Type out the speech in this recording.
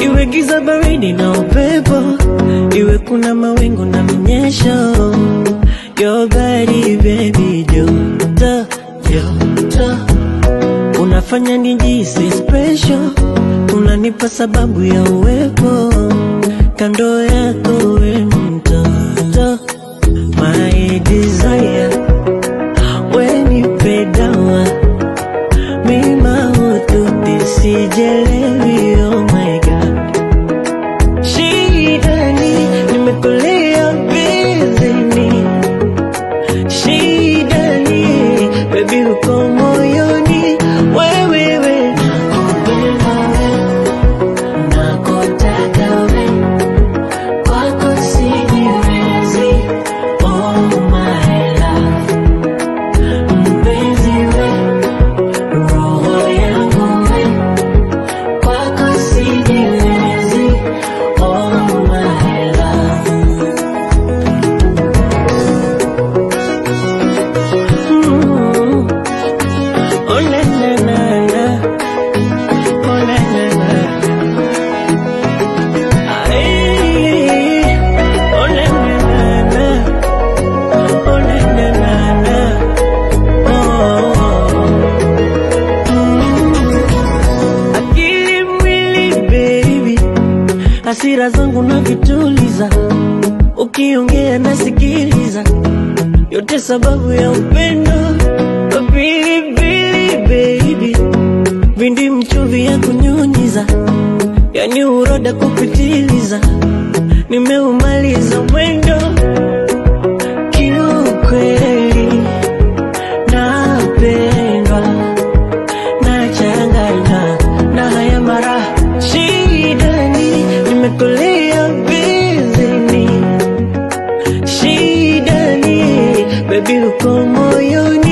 Iwe giza baridi na upepo, iwe kuna mawingu na mnyesho, your body baby joto, joto. Unafanya nijisi special, unanipa sababu ya uwepo, kando yako we mtoto, my desire, we nipe dawa, mima hututi sijelewi, oh my god. Shidani, nimekulia bizini, shidani, baby uko moyoni, wewe nakupenda we, nakutaka we, kwako sijiwezi, oh my love. Mpenzi we, roho yangu we, kwako sijiwezi, oh my love. Oh na na na na, oh na na na, ay, oh na na na na, oh na na na na, oh. Akili mwili baby, hasira zangu na vituliza, ukiongea nasikiliza, yote sababu ya upendo. Pilipili baby, vindi mchuvi ya kunyunyiza, yani uroda kupitiliza, nimeumaliza mwendo. Kiukweli napendwa, nachanganya na haya mara. Shidani, nimekulia bizini, shidani, baby uko moyoni,